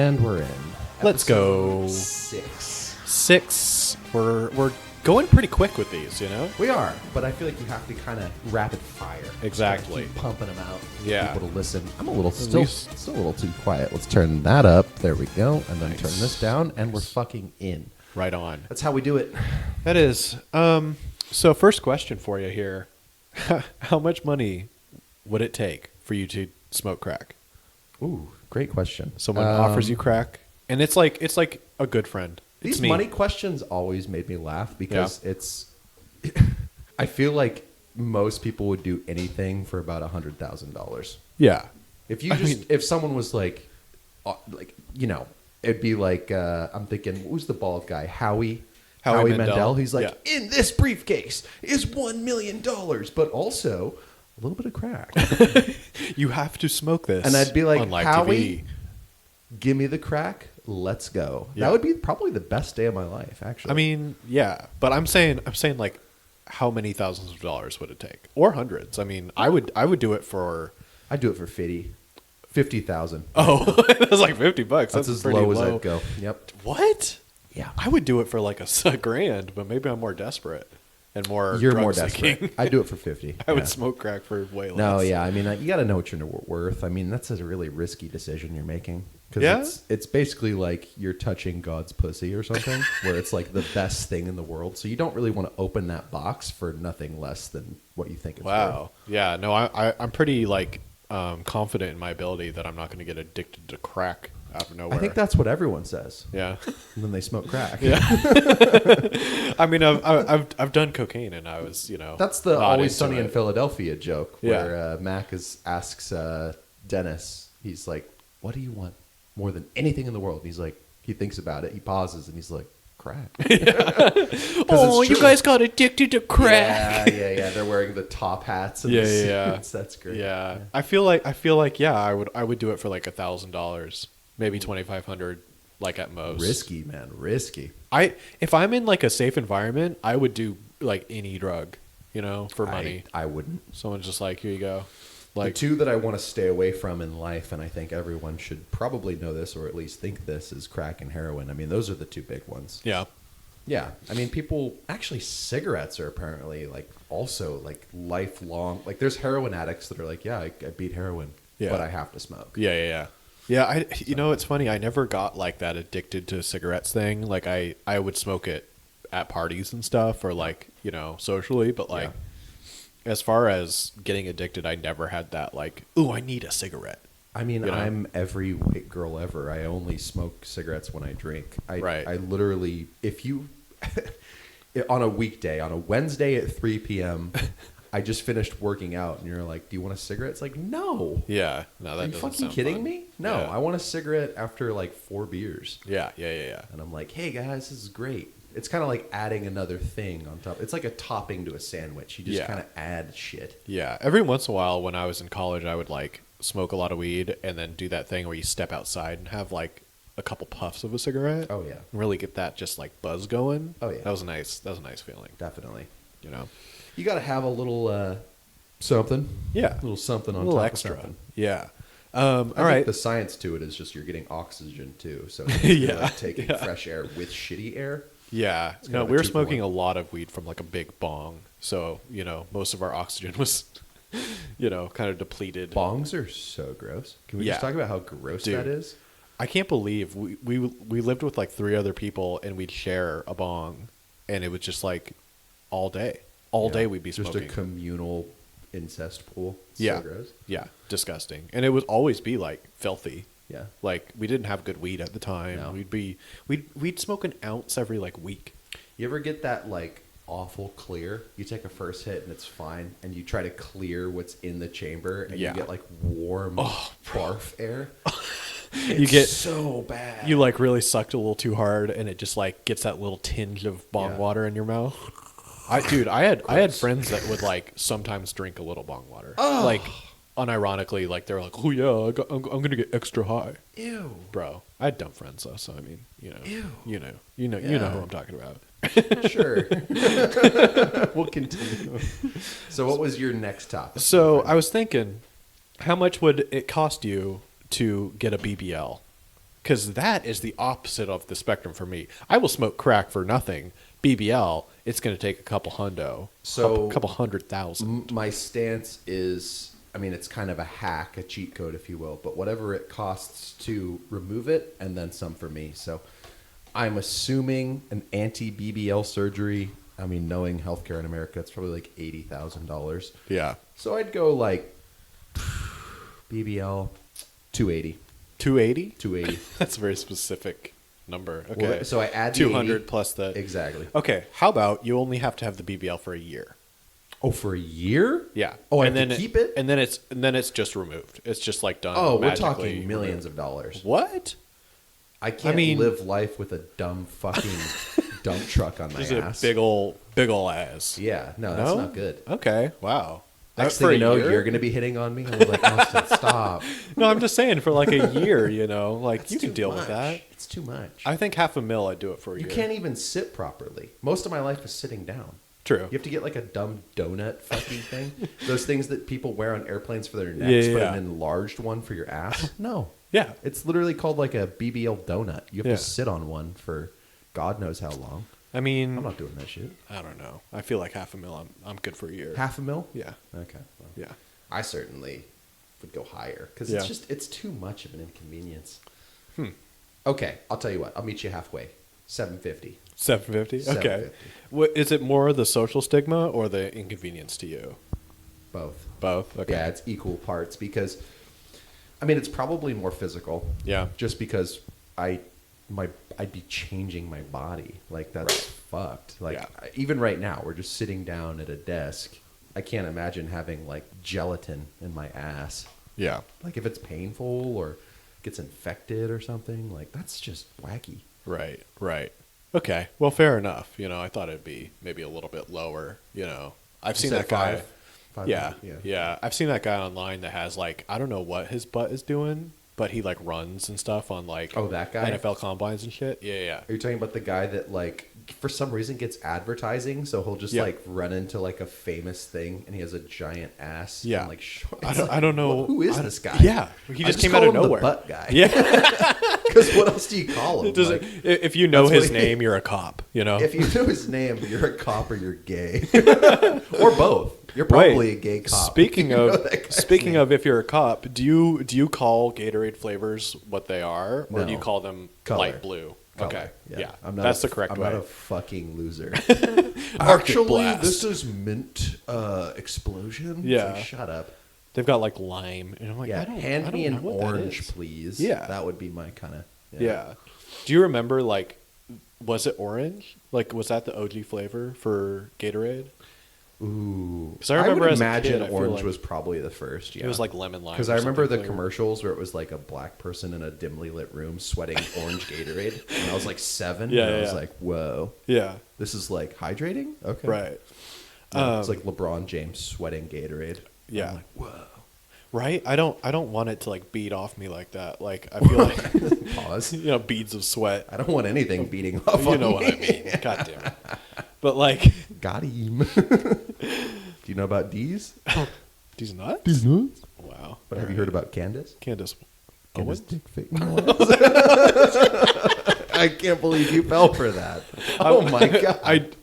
And we're in. Let's go. 6. We're going pretty quick with these, you know? We are, but I feel like you have to kind of rapid fire. Exactly. Keep pumping them out. Yeah. People to listen. I'm still a little too quiet. Let's turn that up. There we go. And then turn this down, and we're fucking in. Right on. That's how we do it. That is. So first question for you here. How much money would it take for you to smoke crack? Ooh, great question. Someone offers you crack, and it's like a good friend. These money questions always made me laugh because it's. I feel like most people would do anything for about $100,000. Yeah. If someone was like, it'd be like I'm thinking, who's the bald guy? Howie Mandel. He's like, in this briefcase is $1 million, but also a little bit of crack. You have to smoke this. And I'd be like, on live Howie, TV. Give me the crack. Let's go. Yeah. That would be probably the best day of my life, actually. I mean, yeah, but I'm saying like, how many thousands of dollars would it take, or hundreds? I mean, I would do it for. I'd do it for 50,000. Oh, it was like $50. That's as low as I'd go. Yep. What? Yeah. I would do it for like a grand, but maybe I'm more desperate and more. You're more drug-seeking. desperate. I'd do it for 50. I would smoke crack for way less. No, yeah. I mean, you got to know what you're worth. I mean, that's a really risky decision you're making. Yeah? It's basically like you're touching God's pussy or something, where it's like the best thing in the world. So you don't really want to open that box for nothing less than what you think it's worth. Wow. Yeah. No, I'm pretty confident in my ability that I'm not going to get addicted to crack out of nowhere. I think that's what everyone says. Yeah. And then they smoke crack. Yeah. I mean, I've done cocaine, and I was, That's the Always Sunny in it. Philadelphia joke, where Mac asks Dennis, he's like, "What do you want more than anything in the world?" And he's like, he thinks about it, he pauses, and he's like, "Crack." Oh, you guys got addicted to crack. Yeah. They're wearing the top hats. And Yeah, the yeah. suits. That's great. Yeah. I feel like I would do it for like $1,000, maybe $2,500, like at most. Risky, man. Risky. If I'm in like a safe environment, I would do like any drug, for money. I wouldn't. Someone's just like, here you go. The two that I want to stay away from in life, and I think everyone should probably know this or at least think this, is crack and heroin. I mean, those are the two big ones. Yeah. Yeah. I mean, cigarettes are apparently also lifelong. Like there's heroin addicts that are like, I beat heroin, but I have to smoke. Yeah. Yeah, it's funny. I never got like that addicted to cigarettes thing. Like I would smoke it at parties and stuff, or socially, but as far as getting addicted, I never had that ooh, I need a cigarette. I mean, I'm every white girl ever. I only smoke cigarettes when I drink. I literally, if you, on a weekday, on a Wednesday at 3 p.m., I just finished working out, and you're like, "Do you want a cigarette?" It's like, no. Yeah. No, that Are you doesn't fucking sound kidding fun. me? No, Yeah. I want a cigarette after 4 beers. Yeah. And I'm like, "Hey guys, this is great." It's kind of like adding another thing on top. It's like a topping to a sandwich. You just kind of add shit. Yeah. Every once in a while, when I was in college, I would smoke a lot of weed and then do that thing where you step outside and have a couple puffs of a cigarette. Oh yeah. And really get that just buzz going. Oh yeah. That was a nice feeling. Definitely. You got to have a little something. Yeah. A little something on a little top extra. of something. Yeah. I all right. think the science to it is just you're getting oxygen too. So yeah. Taking fresh air with shitty air. Yeah. No, we were smoking a lot of weed from a big bong. So, most of our oxygen was, kind of depleted. Bongs are so gross. Can we just talk about how gross that is? I can't believe we lived with 3 other people, and we'd share a bong, and it was just all day. All day we'd be smoking. Just a communal incest pool. Yeah. So gross. Yeah. Disgusting. And it would always be filthy. Yeah. We didn't have good weed at the time. No. We'd smoke an ounce every week. You ever get that awful clear? You take a first hit and it's fine, and you try to clear what's in the chamber, and you get warm barf air. You get so bad. You really sucked a little too hard, and it just gets that little tinge of bong water in your mouth. I had friends that would sometimes drink a little bong water. Oh. Unironically, they're like, "Oh yeah, I'm gonna get extra high." Ew, bro. I had dumb friends though, so I mean, Ew. you know who I'm talking about. Sure. We'll continue. So, what was your next topic? So, I was thinking, how much would it cost you to get a BBL? Because that is the opposite of the spectrum for me. I will smoke crack for nothing. BBL, it's going to take a couple couple 100,000. My stance is, I mean, it's kind of a hack, a cheat code, if you will, but whatever it costs to remove it, and then some for me. So I'm assuming an anti-BBL surgery, I mean, knowing healthcare in America, it's probably like $80,000. Yeah. So I'd go like BBL, 280. 280? 280. That's a very specific number. Okay. Well, so I add 200 plus the... Exactly. Okay. How about you only have to have the BBL for a year? Oh, for a year? Yeah. Oh, I and have to keep it? And then it's just removed. It's just like done. Oh, we're talking millions of dollars. What? I can't live life with a dumb fucking dump truck on my Just ass. a big ol' ass. Yeah. No, that's not good. Okay. Wow. Next thing you know, you're going to be hitting on me. I'm like, Austin, stop. No, I'm just saying for like a year, like That's you can too deal much. with that. It's too much. I think $500,000 I'd do it for a You year. can't even sit properly. Most of my life is sitting down. True. You have to get like a dumb donut fucking thing. Those things that people wear on airplanes for their necks, but an enlarged one for your ass. No. Yeah. It's literally called like a BBL donut. You have Yeah. to sit on one for God knows how long. I mean, I'm not doing that shit. I don't know. I feel like $500,000 I'm good for a year. $500,000? Yeah. Okay. Well, Yeah. I certainly would go higher because Yeah. it's too much of an inconvenience. Okay, I'll tell you what. I'll meet you halfway. $750. $750? Okay. What, is it more the social stigma or the inconvenience to you? Both. Both? Okay. Yeah, it's equal parts because, I mean, it's probably more physical. Yeah. Just because I'd be changing my body. Like, that's fucked. Like, Yeah. even right now, we're just sitting down at a desk. I can't imagine having, like, gelatin in my ass. Yeah. Like, if it's painful or gets infected or something, like, that's just wacky. Right. Right. Okay. Well, fair enough. I thought it'd be maybe a little bit lower. I've seen that guy. Yeah. I've seen that guy online that has like, I don't know what his butt is doing, but he like runs and stuff on like that guy? NFL combines and shit. Yeah. Are you talking about the guy that like for some reason gets advertising, so he'll just like run into like a famous thing and he has a giant ass? Yeah. And, like I don't know who is this guy. Yeah, he just came out of nowhere. The butt guy. Yeah. Because what else do you call him? If you know his name, you're a cop. If you know his name, you're a cop or you're gay, or both. You're probably a gay cop. Speaking of, if you're a cop, do you call Gatorade flavors what they are, or do you call them light blue? Color. Okay, yeah, that's the correct way. I'm not a fucking loser. Arctic Actually, Blast. this is mint explosion. Yeah. Like, shut up. They've got like lime, and I'm like, hand me an orange, please. Yeah, that would be my kind of. Yeah. Do you remember like, was it orange? Like, was that the OG flavor for Gatorade? Ooh, because I remember as a kid, orange was probably the first. Yeah, it was like lemon lime. Because I remember the commercials where it was like a black person in a dimly lit room sweating orange Gatorade, and I was like 7. Yeah, and I was like, whoa, yeah, this is like hydrating. Okay, right. It's like LeBron James sweating Gatorade. Yeah, I'm like, whoa. Right? I don't want it to like beat off me like that. Like I feel like pause. Beads of sweat. I don't want anything beating off. You know what I mean? God damn it. But like, got him. Do you know about D's? These nuts? These nuts. Wow. But have you heard about Candace? Candace dick fake. I can't believe you fell for that. Oh my god!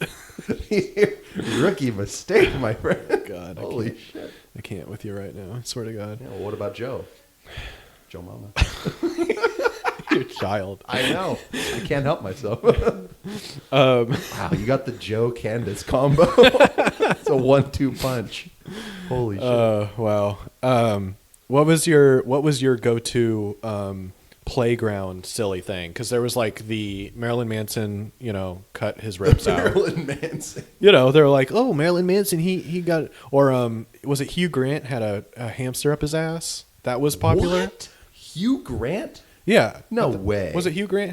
Rookie mistake, my friend. God, holy shit! I can't with you right now. I swear to God. Yeah, well, what about Joe? Joe Mama. Your child. I know. I can't help myself. Wow, you got the Joe Candace combo. It's a 1-2 punch. Holy shit! Wow. What was your go-to playground silly thing? Because there was like the Marilyn Manson, cut his ribs out. Marilyn Manson. They were like, oh, Marilyn Manson, he got, or was it Hugh Grant had a hamster up his ass? That was popular. What? Hugh Grant? Yeah. No way. Was it Hugh Grant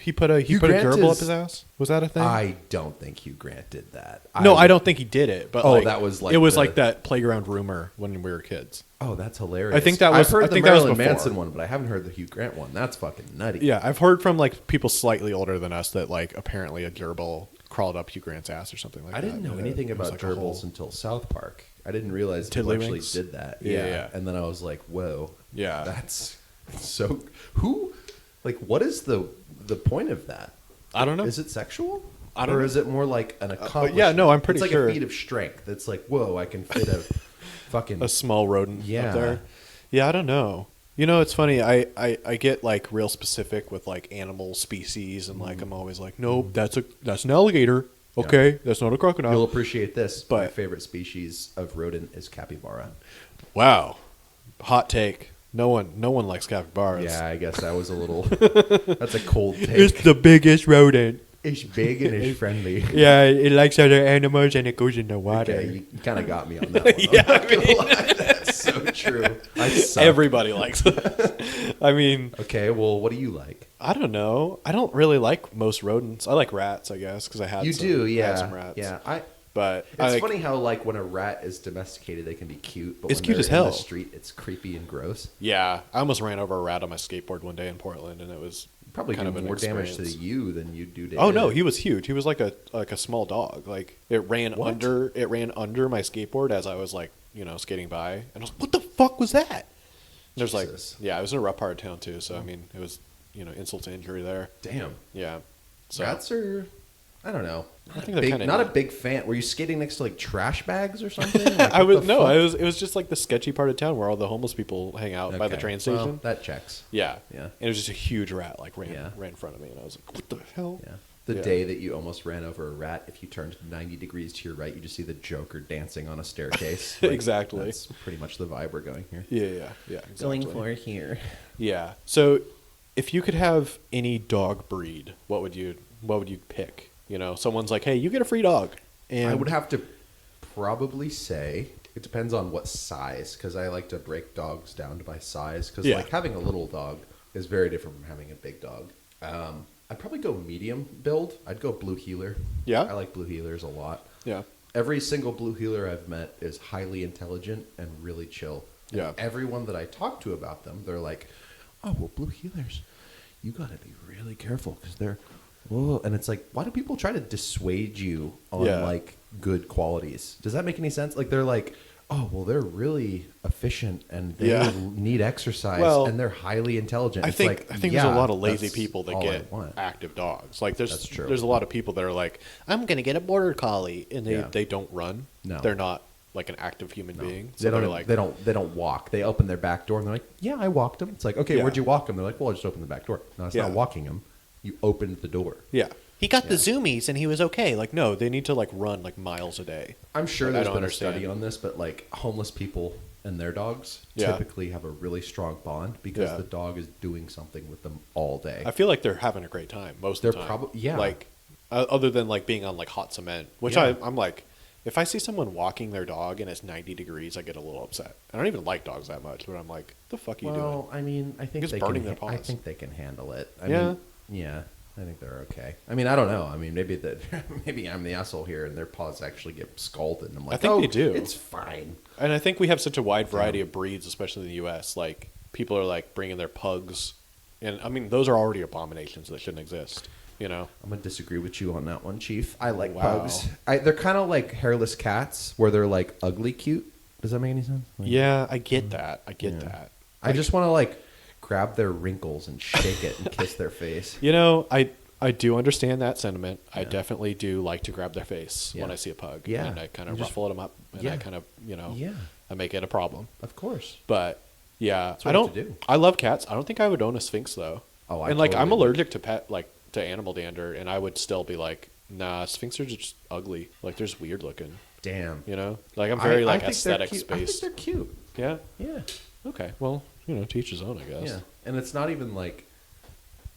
he put a gerbil up his ass? Was that a thing? I don't think Hugh Grant did that. No, I don't think he did it. But that was like it was like that playground rumor when we were kids. Oh, that's hilarious. I think that was. I've heard I the think that was Marilyn before. Manson one, but I haven't heard the Hugh Grant one. That's fucking nutty. Yeah, I've heard from like people slightly older than us that like apparently a gerbil crawled up Hugh Grant's ass or something like that. I didn't know anything about like gerbils until South Park. I didn't realize people actually did that. Yeah. And then I was like, whoa. Yeah. That's so. Who Like, what is the point of that? I don't know. Is it sexual? I don't know. Or is it more like an accomplishment? Yeah, no, I'm pretty sure. It's sure. like a feat of strength. It's like, whoa, I can fit a fucking... a small rodent up there. Yeah, I don't know. You know, it's funny. I get like real specific with like animal species, and like I'm always like, nope, that's an alligator. Okay, that's not a crocodile. You'll appreciate this. But my favorite species of rodent is capybara. Wow, hot take. No one likes capybaras. Yeah, I guess that was a little... That's a cold take. It's the biggest rodent. It's big and it's friendly. Yeah, it likes other animals and it goes in the water. Okay, you kind of got me on that one. Yeah, I mean, that's so true. I suck. Everybody likes it. I mean, okay, well, what do you like? I don't know. I don't really like most rodents. I like rats, I guess, because I had some rats. Yeah, but it's funny how like when a rat is domesticated, they can be cute, but it's when cute they're as hell. in the street, it's creepy and gross. Yeah, I almost ran over a rat on my skateboard one day in Portland, and it was probably kind do of more an damage experience. to you than you do to Oh it. no, he was huge. He was like a small dog. Like it ran under my skateboard as I was like, skating by, and I was like, what the fuck was that? And there's like, yeah, it was in a rough part of town too. So I mean, it was insult to injury there. Damn. Yeah. So Rats are, I don't know. I think they're kind of not a big fan. Were you skating next to like trash bags or something? Like, it was just like the sketchy part of town where all the homeless people hang out by the train station. Well, that checks. Yeah. Yeah. And it was just a huge rat like ran in front of me, and I was like, what the hell? Yeah. The day that you almost ran over a rat, if you turned 90 degrees to your right, you just see the Joker dancing on a staircase. Like, exactly. That's pretty much the vibe we're going here. Yeah. Exactly. Going for here. Yeah. So, if you could have any dog breed, what would you pick? Someone's like, hey, you get a free dog. And I would have to probably say it depends on what size, because I like to break dogs down by size. Because like having a little dog is very different from having a big dog. I'd probably go medium build. I'd go blue heeler. Yeah, I like blue heelers a lot. Yeah, every single blue heeler I've met is highly intelligent and really chill. And yeah, everyone that I talk to about them, they're like, "Oh, well, blue heelers, you got to be really careful because they're." Oh, and it's like, why do people try to dissuade you on like good qualities? Does that make any sense? Like they're like, oh, well, they're really efficient and they need exercise and they're highly intelligent. I think there's a lot of lazy people that get want. active dogs. Like there's That's true. There's a lot of people that are like, I'm gonna get a border collie, and they don't run. No, they're not like an active human being. So they don't walk. They open their back door and they're like, yeah, I walked them. It's like, okay, where'd you walk them? They're like, well, I just opened the back door. No, it's not walking them. You opened the door. Yeah. He got the zoomies and he was okay. Like, no, they need to like run like miles a day. I'm sure there's been a study on this, but like homeless people and their dogs typically have a really strong bond because the dog is doing something with them all day. I feel like they're having a great time most of the time. Probably Like, other than like being on like hot cement, which I'm like, if I see someone walking their dog and it's 90 degrees, I get a little upset. I don't even like dogs that much, but I'm like, the fuck are you doing? Well, I mean, I think I think they can handle it. I mean, yeah. I think they're okay. I mean, I don't know. I mean, maybe I'm the asshole here, and their paws actually get scalded. And I'm like, I think they do. It's fine. And I think we have such a wide variety of breeds, especially in the U.S. Like people are like bringing their pugs, and I mean, those are already abominations that shouldn't exist. I'm gonna disagree with you on that one, Chief. I like pugs. They're kind of like hairless cats, where they're like ugly cute. Does that make any sense? Like, yeah, I get that. I get that. I just want to like grab their wrinkles and shake it and kiss their face. I do understand that sentiment. I definitely do like to grab their face when I see a pug. Yeah. And I kind of ruffle them up, and I kind of, I make it a problem. Of course. But yeah, That's what I don't do. I love cats. I don't think I would own a Sphinx though. Oh, and like I'm allergic to to animal dander, and I would still be like, nah, Sphinx are just ugly. Like they're just weird looking. Damn. Like I'm very like aesthetic based. I think they're cute. Yeah. Yeah. Okay. Well, to each his own, I guess. Yeah. And it's not even like,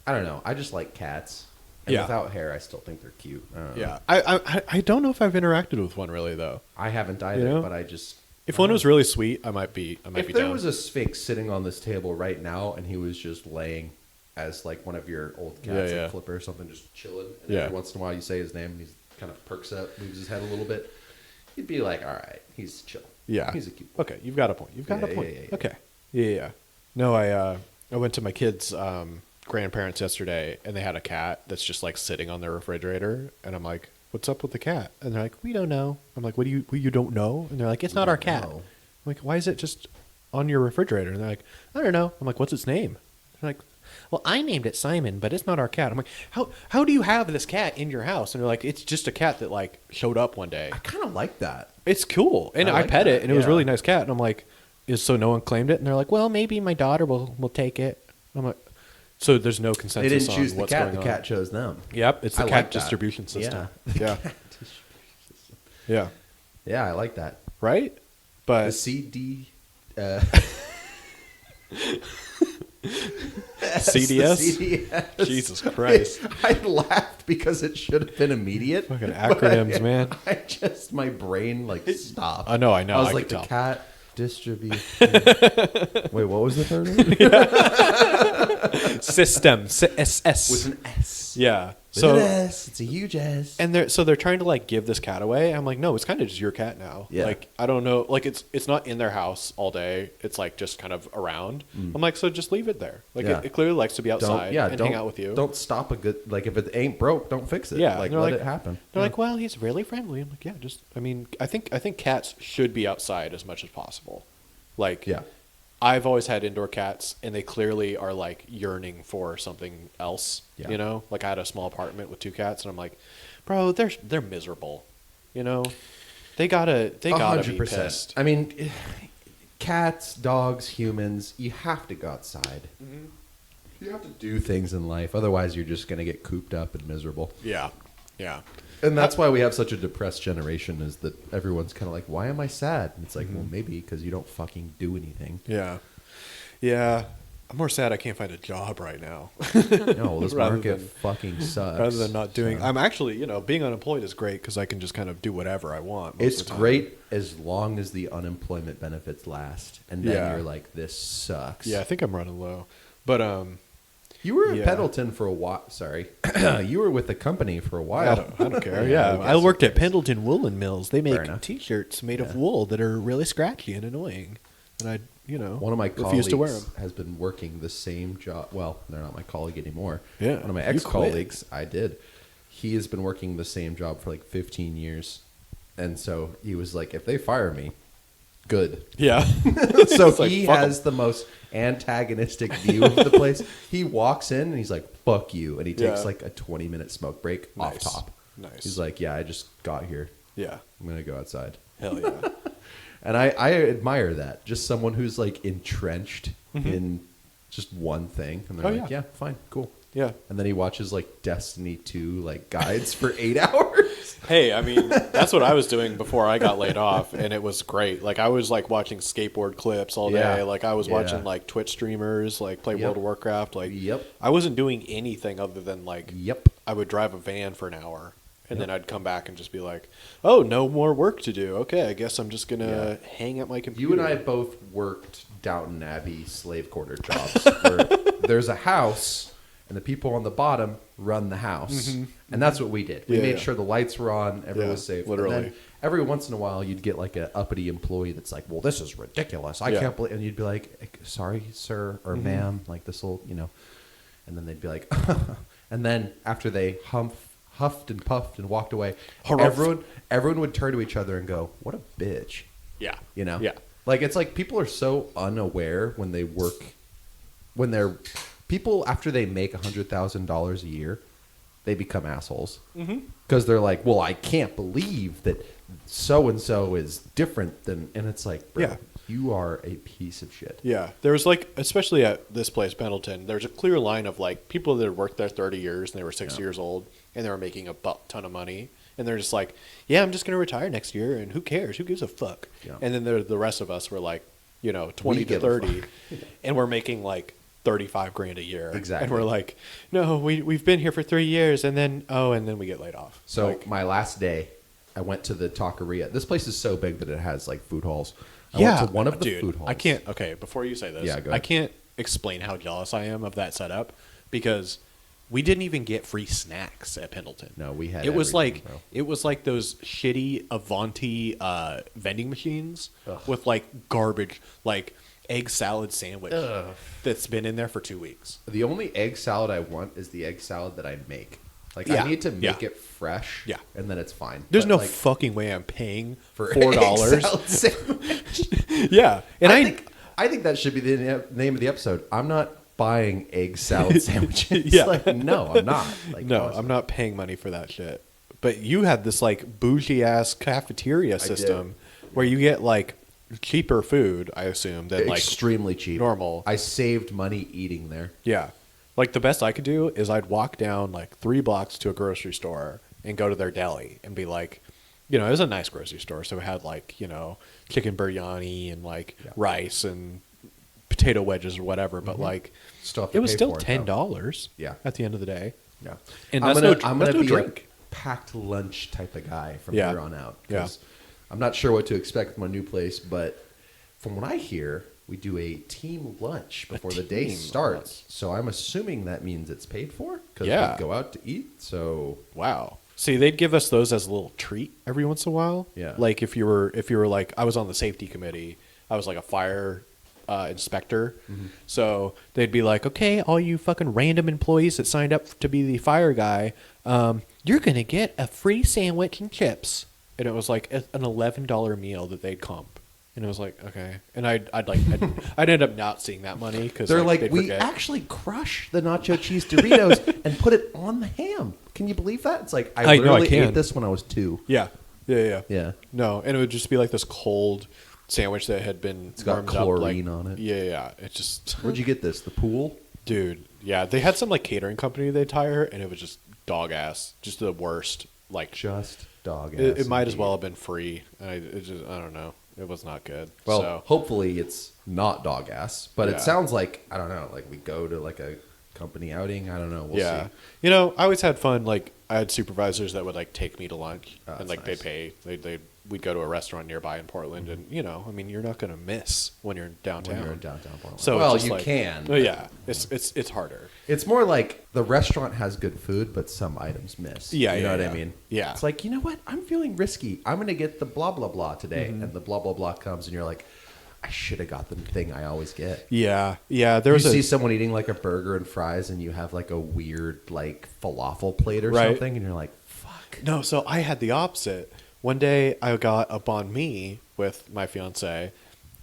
I don't know. I just like cats. And without hair, I still think they're cute. I don't know. Yeah. I don't know if I've interacted with one really though. I haven't either, but I just. If one was really sweet, I might be. If there was a Sphinx sitting on this table right now, and he was just laying as like one of your old cats, like Flipper or something, just chilling, and every once in a while you say his name, and he kind of perks up, moves his head a little bit, you'd be like, all right, he's chill. Yeah, he's a cute boy. Okay, you've got a point. You've got a point. Yeah. Okay. Yeah. No, I went to my kids' grandparents yesterday, and they had a cat that's just like sitting on their refrigerator, and I'm like, what's up with the cat? And they're like, we don't know. I'm like, what do you don't know? And they're like, it's not our cat. I'm like, why is it just on your refrigerator? And they're like, I don't know. I'm like, what's its name? They're like, well, I named it Simon, but it's not our cat. I'm like, how do you have this cat in your house? And they're like, it's just a cat that like showed up one day. I kind of like that. It's cool, and I pet it, and it was a really nice cat. And I'm like, so no one claimed it? And they're like, well, maybe my daughter will take it. I'm like, so there's no consensus. They didn't choose on the what's cat. going The on. cat chose them. Yep, it's the I cat like that. distribution system. Yeah. Yeah, Yeah, I like that. right. But The CD. CDS? CDS. Jesus Christ. I laughed because it should have been immediate. Fucking acronyms, man. My brain like stopped. I know. I was I like, could the tell. cat distribution. Wait, what was the third one? System. SS. With an S. Yeah. With So an S. It's a huge S. and they're trying to like give this cat away. I'm like, no, it's kind of just your cat now. Yeah. Like I don't know. Like it's not in their house all day. It's like just kind of around. I'm like, so just leave it there. Like Yeah. it clearly likes to be outside and hang out with you. Don't stop a good like if it ain't broke, don't fix it. Yeah, like and let they're it happen. They're like, well, he's really friendly. I'm like, yeah, just I mean, I think cats should be outside as much as possible. Like, Yeah. I've always had indoor cats, and they clearly are like yearning for something else. Yeah. You know, like I had a small apartment with 2 cats, and I'm like, bro, they're miserable. You know, they gotta be 100%. pissed. I mean, cats, dogs, humans, you have to go outside. Mm-hmm. You have to do things in life. Otherwise, you're just going to get cooped up and miserable. Yeah, yeah. And that's why we have such a depressed generation is that everyone's kind of like, why am I sad? And it's like, well, maybe because you don't fucking do anything. Yeah. Yeah. I'm more sad I can't find a job right now. No, this Rather market than- fucking sucks. Rather than not doing. So- I'm actually, being unemployed is great because I can just kind of do whatever I want. Most It's of the time. great as long as the unemployment benefits last. And then Yeah. you're like, this sucks. Yeah, I think I'm running low. But, You were at Yeah. Pendleton for a while. Sorry. You were with the company for a while. I don't care. Yeah, Yeah, I I guess worked it at Pendleton Woolen Mills. They Fair make enough. T-shirts made of wool that are really scratchy and annoying, and I, One of my refuse colleagues to wear them. has been working the same job. Well, they're not my colleague anymore. Yeah, One of my you ex-colleagues, I did. He has been working the same job for like 15 years. And so he was like, if they fire me, good. Yeah. So It's like, he fuck 'em. has the most antagonistic view of the place. He walks in and he's like, fuck you. And he takes Yeah. like a 20-minute smoke break off Nice. top. Nice. He's like, yeah, I just got here. Yeah. I'm going to go outside. Hell yeah. And I admire that. Just someone who's like entrenched in just one thing. And they're Oh, like, yeah. yeah, fine, cool. Yeah. And then he watches like Destiny 2 like guides for 8 hours. Hey, I mean, that's what I was doing before I got laid off, and it was great. Like, I was like watching skateboard clips all day. Yeah. Like, I was Yeah. watching like Twitch streamers, like play Yep. World of Warcraft. Like, Yep. I wasn't doing anything other than like, Yep. I would drive a van for an hour, and then I'd come back and just be like, oh, no more work to do. Okay, I guess I'm just gonna hang at my computer. You and I both worked Downton Abbey slave quarter jobs where there's a house and the people on the bottom run the house. And that's what we did. We Yeah, made yeah. sure the lights were on, everyone Yeah, was safe. literally. And then every once in a while you'd get like a uppity employee that's like, well, this is ridiculous. I Yeah. can't believe, and you'd be like, sorry, sir or ma'am, like this will, and then they'd be like, and then after they huffed and puffed and walked away, Harumph. everyone would turn to each other and go, what a bitch. Yeah. Yeah. Like, it's like people are so unaware when they work, when they're, people after they make $100,000 a year, they become assholes. Because they're like, well, I can't believe that so-and-so is different than, and it's like, bro, Yeah. you are a piece of shit. Yeah, there was like, especially at this place, Pendleton, there's a clear line of like people that had worked there 30 years and they were 60 years old and they were making a ton of money. And they're just like, yeah, I'm just going to retire next year and who cares? Who gives a fuck? Yeah. And then the rest of us were like, 20 to give a 30 and we're making like 35 grand a year. Exactly. And we're like, no, we've been here for 3 years and then we get laid off. So Like, my last day, I went to the taqueria. This place is so big that it has like food halls. I yeah, went to one of the dude, food halls. I can't. Okay, before you say this, Yeah, go I ahead. can't explain how jealous I am of that setup because we didn't even get free snacks at Pendleton. No, we had It was everything, like bro. it was like those shitty Avanti vending machines Ugh. with like garbage, like egg salad sandwich that's been in there for 2 weeks. The only egg salad I want is the egg salad that I make. Like, Yeah, I need to make yeah. it fresh, Yeah. and then it's fine. There's But, no like, fucking way I'm paying for $4. egg salad sandwich. Yeah, and I think that should be the name of the episode. I'm not buying egg salad sandwiches. Yeah. Like, no, I'm not. Like, No, honestly. I'm not paying money for that shit. But you had this like bougie ass cafeteria system where you get like cheaper food, I assume, than like extremely cheap. normal. I saved money eating there. Yeah. Like the best I could do is I'd walk down like 3 blocks to a grocery store and go to their deli and be like, you know, it was a nice grocery store. So it had like, you know, chicken biryani and like rice and potato wedges or whatever. But like, it was still $10 at the end of the day. Yeah. And I'm that's gonna no be drink. a packed lunch type of guy from Yeah. here on out. Yeah. 'Cause I'm not sure what to expect from my new place, but from what I hear, we do a team lunch before the day starts. Lunch. So I'm assuming that means it's paid for because Yeah. we go out to eat. So Wow. See, they'd give us those as a little treat every once in a while. Yeah. Like if you were like, I was on the safety committee. I was like a fire inspector. Mm-hmm. So they'd be like, okay, all you fucking random employees that signed up to be the fire guy, you're going to get a free sandwich and chips. And it was like an $11 meal that they'd comp. And it was like, okay. And I'd end up not seeing that money because they're like, they'd we forget. actually crush the nacho cheese Doritos and put it on the ham. Can you believe that? It's like, I know, I literally can. ate this when I was 2. Yeah. Yeah. No, and it would just be like this cold sandwich that had been It's got warmed chlorine up, like, on it. Yeah. It just, Where'd you get this? The pool? dude. Yeah, they had some like catering company they'd hire, and it was just dog ass, just the worst. Like, Just dog ass. it might as indeed. well have been free. I don't know. It was not good. Well, so, hopefully it's not dog ass, but Yeah. it sounds like, I don't know, like we go to like a company outing. I don't know. We'll yeah, see. you know, I always had fun. Like, I had supervisors that would like take me to lunch, Oh, and that's like nice. we'd go to a restaurant nearby in Portland, and you know, I mean, you're not gonna miss when you're downtown. When you're in downtown Portland. So well, it's just you like- can. Oh yeah, it's harder. It's more like the restaurant has good food, but some items miss. Yeah, you know yeah, what yeah. I mean? Yeah. It's like, you know what? I'm feeling risky. I'm going to get the blah, blah, blah today. Mm-hmm. And the blah, blah, blah comes, and you're like, I should have got the thing I always get. Yeah. There You was see someone eating like a burger and fries, and you have like a weird like falafel plate or Right. something, and you're like, fuck. No, so I had the opposite. One day I got a banh mi with my fiance,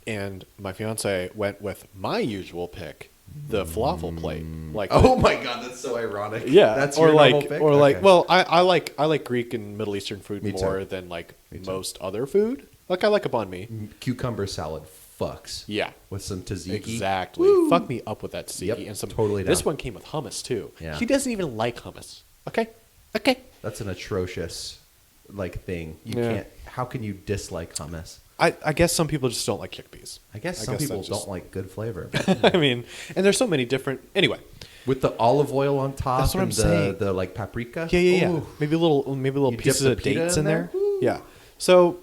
and my fiance went with my usual pick, the falafel plate. Like, Oh my god, that's so ironic. yeah, That's or your like, normal pick? or like. Okay. Well, I like Greek and Middle Eastern food Me too. more than like Me too. most other food. Like, I like a banh mi. Cucumber salad fucks. Yeah. With some tzatziki. Exactly. Woo. Fuck me up with that tzatziki Yep, and some. totally This down. one came with hummus too. Yeah. She doesn't even like hummus. Okay. That's an atrocious like thing. You Yeah. can't. How can you dislike hummus? I guess some people just don't like chickpeas. I guess some people that's just- don't like good flavor. I mean, and there's so many different. Anyway, With the olive oil on top That's what and I'm saying. the like paprika. yeah. Ooh. Maybe little You pieces dip of the pita dates in in there. there? Woo. Yeah. So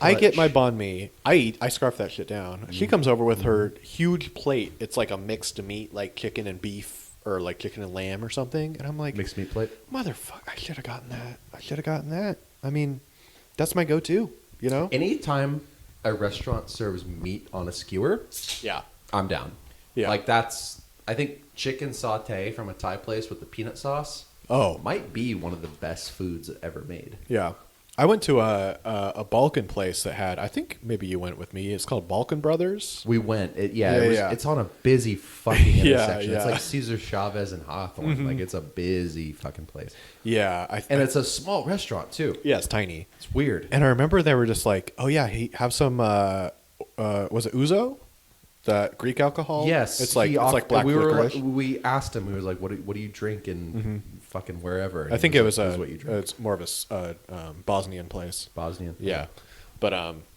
I get my Clutch. banh mi. I scarf that shit down. She Mm. comes over with her huge plate. It's like a mixed meat, like chicken and beef, or like chicken and lamb or something. And I'm like, Mixed meat plate. motherfucker, I should have gotten that. I mean, that's my go-to. You know? Anytime a restaurant serves meat on a skewer, Yeah. I'm down. Yeah. Like that's, I think chicken saute from a Thai place with the peanut sauce Oh, might be one of the best foods ever made. yeah. I went to a Balkan place that had. I think maybe you went with me. It's called Balkan Brothers. We went. Yeah, It's on a busy fucking Yeah, intersection. It's yeah. like Cesar Chavez and Hawthorne. Like it's a busy fucking place. Yeah, And it's a small restaurant too. yeah, it's tiny. It's weird. And I remember they were just like, "Oh yeah, have some." Was it ouzo? That Greek alcohol? Yes, it's like he it's off- like black we were licorice. like, we asked him. We was like, "What do you drink in fucking wherever?" And I think he it was like, a. "This is what you drink." It's more of a Bosnian place. Bosnian. Yeah, but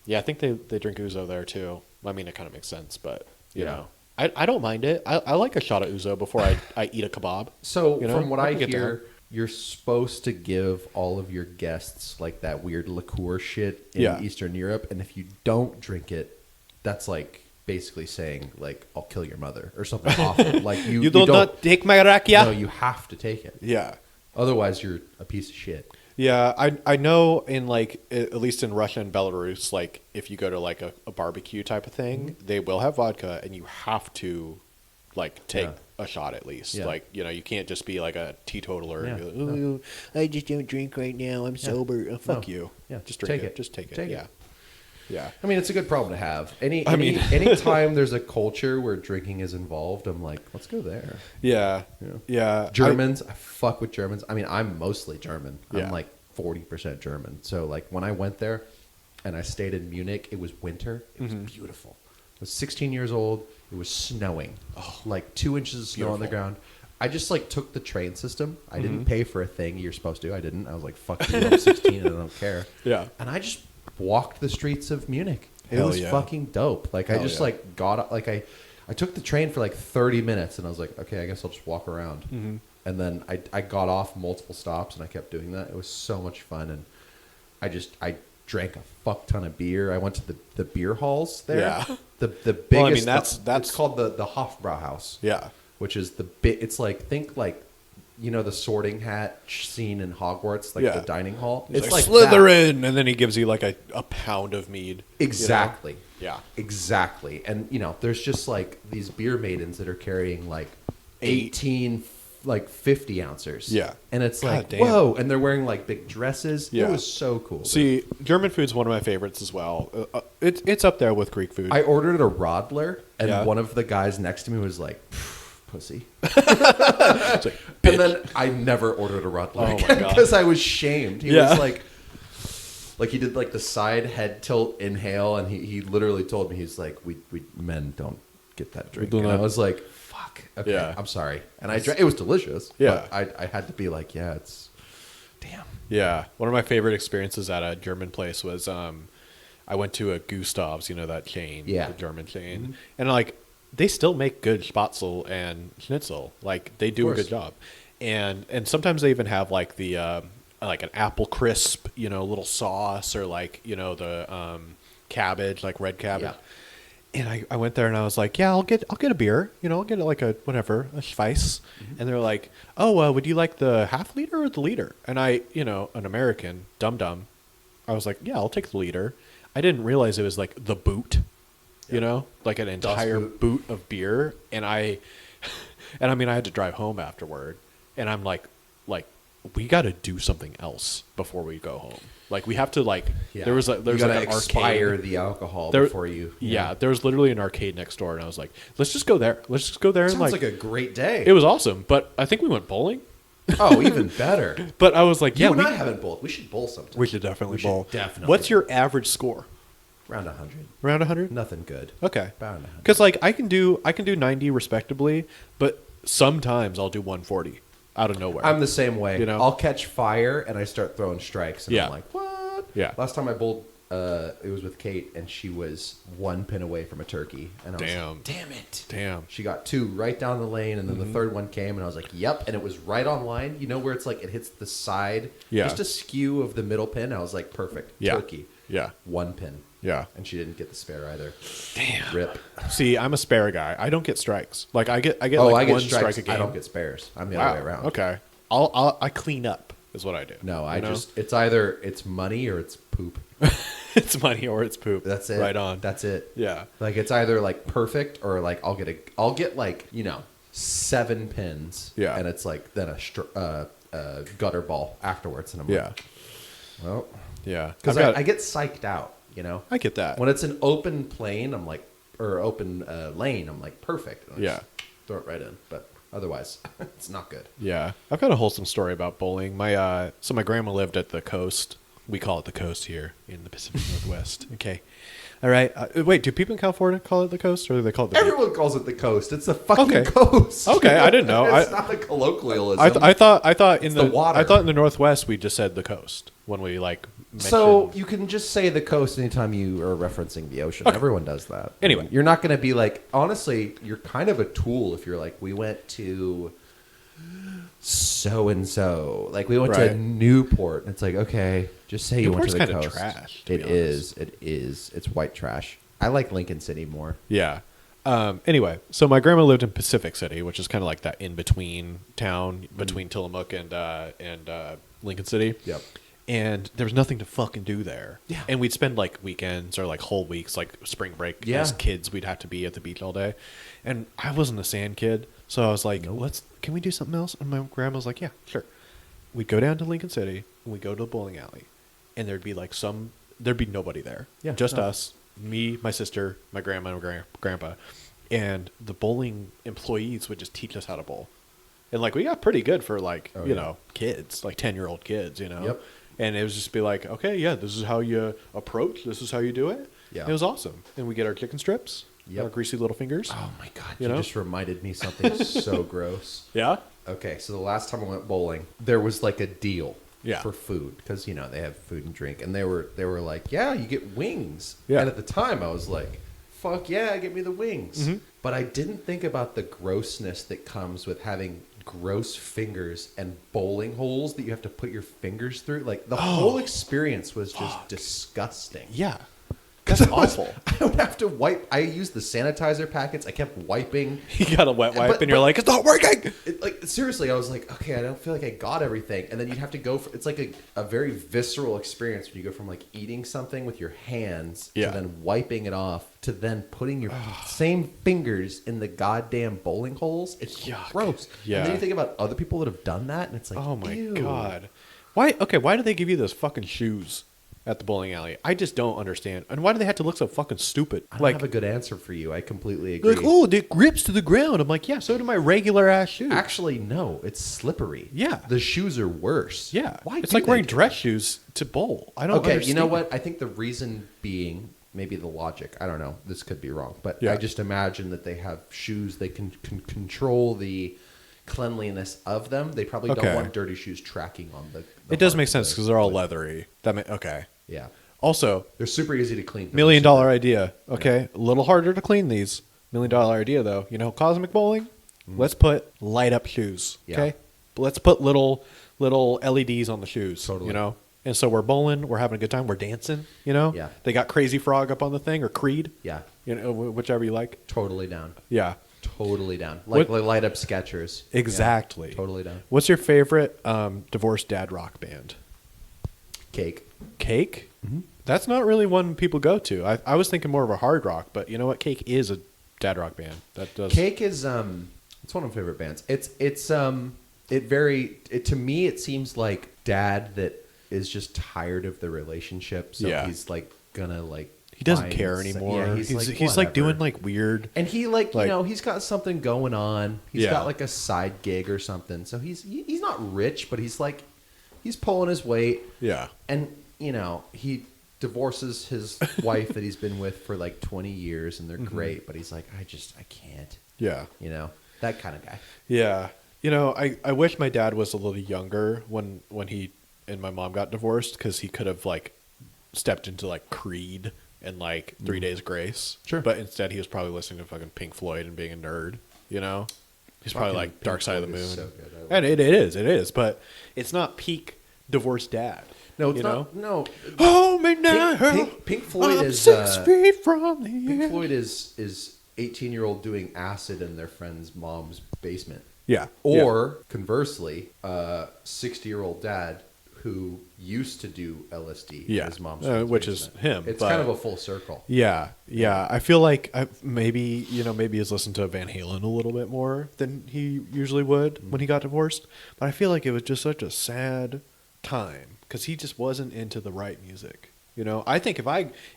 yeah, I think they drink ouzo there too. I mean, it kind of makes sense, but you Yeah. know, I don't mind it. I like a shot of ouzo before I eat a kebab. So You know, from what I I can get hear, you're supposed to give all of your guests like that weird liqueur shit in Yeah. Eastern Europe, and if you don't drink it, that's like basically saying like I'll kill your mother or something awful. Like you You not take my rakia? No, you have to take it. Yeah. Otherwise, you're a piece of shit. Yeah, I know in like at least in Russia and Belarus, like if you go to like a barbecue type of thing, they will have vodka and you have to like take Yeah. a shot at least. Yeah. Like, you know, you can't just be like a teetotaler and Yeah. be like, "Ooh, I just don't drink right now. I'm sober." Oh, fuck No. you. Yeah. Just drink Take it. it. Just take it. Take it. yeah. Yeah. I mean, it's a good problem to have. Anytime there's a culture where drinking is involved, I'm like, let's go there. Yeah. Yeah. Germans, I fuck with Germans. I mean, I'm mostly German. Yeah. I'm like 40% German. So like when I went there and I stayed in Munich, it was winter. It was beautiful. I was 16 years old. It was snowing. Like 2 inches of snow on the ground. I just like took the train system. I didn't pay for a thing. You're supposed to. I didn't. I was like, fuck you. I'm 16 and I don't care. Yeah. And I just walked the streets of Munich. It Hell was yeah. fucking dope. Like I just like got up, like I took the train for like 30 minutes and I was like, okay, I guess I'll just walk around. And then I got off multiple stops and I kept doing that. It was so much fun. And I drank a fuck ton of beer. I went to the beer halls there. Yeah. The biggest. Well, I mean, that's it's called the Hofbrauhaus. Yeah. Which is it's like, think like, you know, the Sorting Hat scene in Hogwarts, like the dining hall. It's like Slytherin, and then he gives you like a pound of mead. Exactly. You know? Yeah. Exactly. And you know, there's just like these beer maidens that are carrying like 18 like 50 ounces. Yeah. And it's God like, damn. whoa, and they're wearing like big dresses. Yeah. It was so cool. See, German food's one of my favorites as well. It's up there with Greek food. I ordered a Rodler and Yeah. one of the guys next to me was like, pussy. It's like, And then I never ordered a Rodler Oh my again God. because I was shamed. He Yeah. was like he did like the side head tilt inhale, and he literally told me, he's like, we men don't get that drink. And I was like, fuck. Okay, Yeah. I'm sorry. And I drank. It was delicious. Yeah. But I had to be like, yeah, it's damn. Yeah, one of my favorite experiences at a German place was I went to a Gustav's, you know, that chain, Yeah. the German chain, and like they still make good Spatzel and Schnitzel, like they do a good job, and sometimes they even have like the like an apple crisp, you know, little sauce, or like, you know, the cabbage, like red cabbage. Yeah. And I went there and I was like, yeah, I'll get a beer, you know, I'll get like a whatever, a Schweiss. And they're like, oh, would you like the half liter or the liter? And I, you know, an American, dumb, I was like, yeah, I'll take the liter. I didn't realize it was like the boot, you know, like an entire boot of beer. And I mean, I had to drive home afterward, and I'm like, we got to do something else before we go home. Like we have to like, there's like an expire arcade. the alcohol before you. Yeah, there was literally an arcade next door, and I was like, let's just go there. Let's just go there. Sounds And like a great day. it was awesome, but I think we went bowling. Oh, even better. But I was like, You yeah, and I haven't bowled. We should bowl sometime. we should definitely bowl. Definitely. What's your average score? Around 100. Around 100? Nothing good. Okay. About 100. Because like I can do 90 respectably, but sometimes I'll do 140 out of nowhere. I'm the same way. You know? I'll catch fire and I start throwing strikes, and Yeah. I'm like, what? Yeah. Last time I bowled, it was with Kate, and she was 1 pin away from a turkey, and I was Damn. like, damn it. Damn. She got 2 right down the lane, and then the third one came, and I was like, yep, and it was right on line. You know where it's like it hits the side, Yeah. just a skew of the middle pin. I was like, perfect, Yeah. turkey. Yeah. 1 pin. Yeah. And she didn't get the spare either. Damn. Rip. See, I'm a spare guy. I don't get strikes. Like I get I like get one strikes. strike a game. I don't get spares. I'm the Wow. other way around. Okay. I clean up is what I do. No, You know? it's either it's money or it's poop. It's money or it's poop. That's it. Right on. That's it. Yeah. Like it's either like perfect or like I'll get like, you know, 7 pins. Yeah. And it's like then a gutter ball afterwards, and I'm Yeah. like, well, Yeah. because I've got- I get psyched out, you know. I get that. When it's an open plane, I'm like, or open lane, I'm like perfect. And I Yeah. just throw it right in, but otherwise, it's not good. Yeah, I've got a wholesome story about bowling. My grandma lived at the coast. We call it the coast here in the Pacific Northwest. Okay, all right. Wait, do people in California call it the coast, or do they call it the beach? Everyone calls it the coast. It's the fucking Okay. coast. Okay, I didn't know. It's not a colloquialism. I thought in the water. I thought in the Northwest we just said the coast when we like mentioned. So you can just say the coast anytime you are referencing the ocean. Okay. Everyone does that. Anyway. You're not going to be like, honestly, you're kind of a tool if you're like, we went to so-and-so. Like, we went to Right. Newport. And it's like, okay, just say you went to the Newport's coast. kinda trash, to It be honest. is. It is. It's white trash. I like Lincoln City more. Yeah. Anyway, so my grandma lived in Pacific City, which is kind of like that in between town between Tillamook and Lincoln City. Yep. And there was nothing to fucking do there. Yeah. And we'd spend like weekends or like whole weeks, like spring break. Yeah. As kids, we'd have to be at the beach all day. And I wasn't a sand kid, so I was like, can we do something else? And my grandma was like, yeah, sure. We'd go down to Lincoln City and we'd go to the bowling alley, and there'd be like some there'd be nobody there. Yeah, Just us, me, my sister, my grandma, and my grandpa. And the bowling employees would just teach us how to bowl. And like we got pretty good for like, you know, kids, like 10-year-old kids, you know. Yep. And it was just be like, okay, yeah, this is how you approach. This is how you do it. Yeah. It was awesome. And we get our chicken strips, our greasy little fingers. Oh my God. You just reminded me something so gross. Yeah. Okay. So the last time I went bowling, there was like a deal for food because, you know, they have food and drink. And they were like, yeah, you get wings. Yeah. And at the time I was like, fuck yeah, give me the wings. Mm-hmm. But I didn't think about the grossness that comes with having gross fingers and bowling holes that you have to put your fingers through. Like the whole experience was just disgusting. Yeah. That's awful. I would have to wipe. I used the sanitizer packets. I kept wiping. You got a wet wipe and you're like, it's not working. Like seriously, I was like, okay, I don't feel like I got everything. And then you'd have to go for, it's like a very visceral experience when you go from like eating something with your hands to then wiping it off to then putting your same fingers in the goddamn bowling holes. It's gross. Yeah. And then you think about other people that have done that and it's like, oh my ew. God. Why do they give you those fucking shoes at the bowling alley? I just don't understand. And why do they have to look so fucking stupid? I don't have a good answer for you. I completely agree. Like, oh, it grips to the ground. I'm like, yeah, so do my regular ass shoes. Actually, no. It's slippery. Yeah. The shoes are worse. Yeah. Why? It's like wearing dress shoes to bowl. I don't understand. You know what? I think the reason being, maybe the logic, I don't know. This could be wrong. But I just imagine that they have shoes. They can control the cleanliness of them. They probably don't want dirty shoes tracking on the it does make sense because they're all leathery. Okay. Yeah. Also, they're super easy to clean. $1 million idea. Okay. A little harder to clean these. $1 million idea though. You know, cosmic bowling? Let's put light up shoes. Okay. Let's put little LEDs on the shoes. Totally. You know? And so we're bowling, we're having a good time, we're dancing, you know? Yeah. They got Crazy Frog up on the thing or Creed. Yeah. You know, whichever you like. Totally down. Yeah. Totally down. Like light up Skechers. Exactly. Yeah, totally down. What's your favorite divorced dad rock band? Cake. Cake? Mm-hmm. That's not really one people go to. I was thinking more of a hard rock, but you know what? Cake is a dad rock band. That does. Cake is it's one of my favorite bands. To me it seems like dad that is just tired of the relationship. So he's like gonna like he doesn't care anymore. Yeah, he's like doing like weird. And he like you know, he's got something going on. He's got like a side gig or something. So he's not rich, but he's like he's pulling his weight. Yeah. And you know, he divorces his wife that he's been with for like 20 years and they're great, but he's like, I can't. Yeah. You know, that kind of guy. Yeah. You know, I wish my dad was a little younger when he and my mom got divorced because he could have like stepped into like Creed and like 3 Days Grace. Sure. But instead he was probably listening to fucking Pink Floyd and being a nerd, you know? He's probably like Dark Side of the Moon. So good. And it is, but it's not peak divorced dad. No, it's not. No. Oh, me now. Pink Floyd is 6 feet from the Pink Floyd is 18-year-old doing acid in their friend's mom's basement. Yeah. Or conversely, 60-year-old dad who used to do LSD in his mom's which basement. is him. It's kind of a full circle. Yeah. I feel like maybe he's listened to Van Halen a little bit more than he usually would when he got divorced. But I feel like it was just such a sad time because he just wasn't into the right music. You know, I think